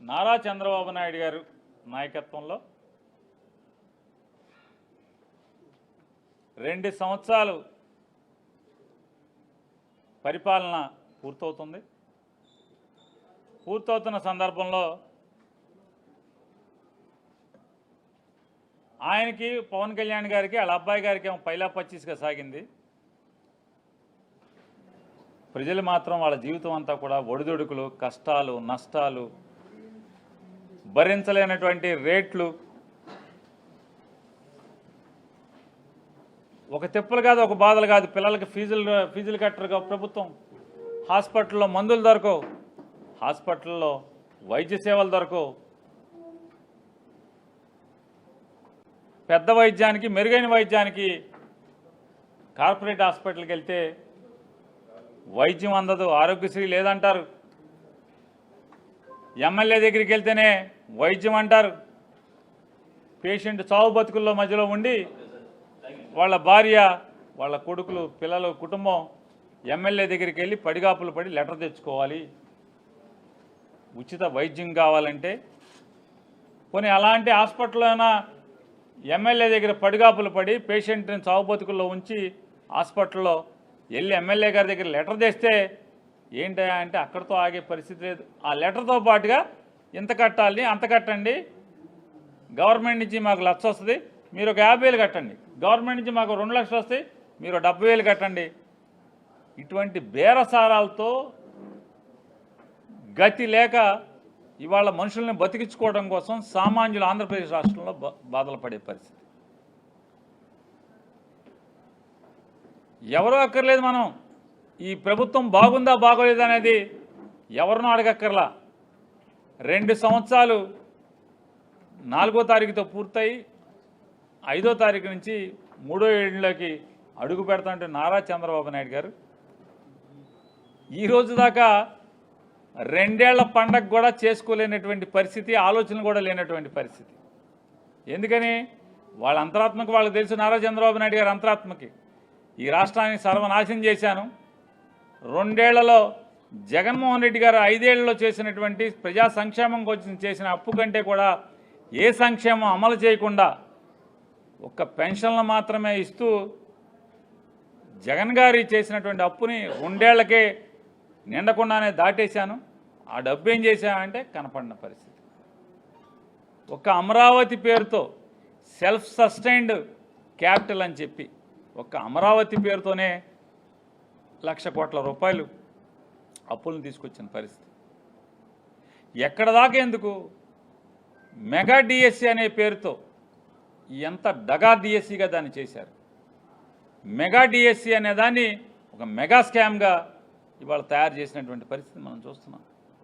నారా చంద్రబాబు నాయుడు గారు నాయకత్వంలో 2 సంవత్సరాలు పరిపాలన పూర్తవుతుంది. పూర్తవుతున్న సందర్భంలో ఆయనకి పవన్ కళ్యాణ్ గారికి వాళ్ళ అబ్బాయి గారికి ఏమో పైలా పచ్చిస్గా సాగింది. ప్రజలు మాత్రం వాళ్ళ జీవితం అంతా కూడా ఒడిదుడుకులు, కష్టాలు, నష్టాలు, భరించలేనటువంటి రేట్లు, ఒక తిప్పలు కాదు, ఒక బాధలు కాదు. పిల్లలకి ఫీజులు కట్టరుగా ప్రభుత్వం, హాస్పిటల్లో మందులు దొరకవు, హాస్పిటల్లో వైద్య సేవలు దొరకవు, పెద్ద వైద్యానికి, మెరుగైన వైద్యానికి కార్పొరేట్ హాస్పిటల్కి వెళ్తే వైద్యం అందదు, ఆరోగ్యశ్రీ లేదంటారు. ఎమ్మెల్యే దగ్గరికి వెళ్తేనే వైద్యం అంటారు. పేషెంట్ చావు బతుకుల్లో మధ్యలో ఉండి వాళ్ళ భార్య, వాళ్ళ కొడుకులు, పిల్లలు, కుటుంబం ఎమ్మెల్యే దగ్గరికి వెళ్ళి పడిగాపులు పడి లెటర్ తెచ్చుకోవాలి. ఉచిత వైద్యం కావాలంటే పోనీ అలాంటి హాస్పిటల్లోనా ఎమ్మెల్యే దగ్గర పడిగాపులు పడి పేషెంట్ని చావు బతుకుల్లో ఉంచి హాస్పిటల్లో వెళ్ళి ఎమ్మెల్యే గారి దగ్గర లెటర్ తెస్తే ఏంటా అంటే అక్కడితో ఆగే పరిస్థితి లేదు. ఆ లెటర్తో పాటుగా ఇంత కట్టాలి, అంత కట్టండి, గవర్నమెంట్ నుంచి మాకు 1,00,000 వస్తుంది, మీరు ఒక 50,000 కట్టండి, గవర్నమెంట్ నుంచి మాకు 2 లక్షలు వస్తాయి, మీరు 70,000 కట్టండి. ఇటువంటి బేరసారాలతో గతి లేక ఇవాళ మనుషుల్ని బతికించుకోవడం కోసం సామాన్యులు ఆంధ్రప్రదేశ్ రాష్ట్రంలో బాధలు పడే పరిస్థితి. ఎవరో అక్కర్లేదు, మనం ఈ ప్రభుత్వం బాగుందా బాగోలేదా అనేది ఎవరినో అడగక్కర్లా. 2 సంవత్సరాలు 4వ తారీఖుతో పూర్తయి 5వ తారీఖు నుంచి 3వ ఏళ్ళలోకి అడుగు పెడతాంటే నారా చంద్రబాబు నాయుడు గారు ఈ రోజు దాకా 2 ఏళ్ల పండగ కూడా చేసుకోలేనటువంటి పరిస్థితి, ఆలోచన కూడా లేనటువంటి పరిస్థితి. ఎందుకని? వాళ్ళ అంతరాత్మకి వాళ్ళకి తెలుసు. నారా చంద్రబాబు నాయుడు గారి అంతరాత్మకి ఈ రాష్ట్రాన్ని సర్వనాశనం చేశాను, 2 ఏళ్లలో జగన్మోహన్ రెడ్డి గారు 5 ఏళ్లలో చేసినటువంటి ప్రజా సంక్షేమం కోసం చేసిన అప్పు కంటే కూడా ఏ సంక్షేమం అమలు చేయకుండా ఒక్క పెన్షన్లు మాత్రమే ఇస్తూ జగన్ గారి చేసినటువంటి అప్పుని 2 ఏళ్లకే నిండకుండానే దాటేశాను. ఆ డబ్బు ఏం చేశామంటే కనపడిన పరిస్థితి. ఒక అమరావతి పేరుతో సెల్ఫ్ సస్టైన్డ్ క్యాపిటల్ అని చెప్పి ఒక అమరావతి పేరుతోనే 1,00,000 కోట్ల రూపాయలు అప్పులను తీసుకొచ్చిన పరిస్థితి. ఎక్కడ దాకా ఎందుకు? మెగా డిఎస్సి అనే పేరుతో ఎంత డగా డిఎస్సిగా దాన్ని చేశారు. మెగా డిఎస్సి అనే దాన్ని ఒక మెగా స్కామ్గా ఇవాళ తయారు చేసినటువంటి పరిస్థితి మనం చూస్తున్నాం.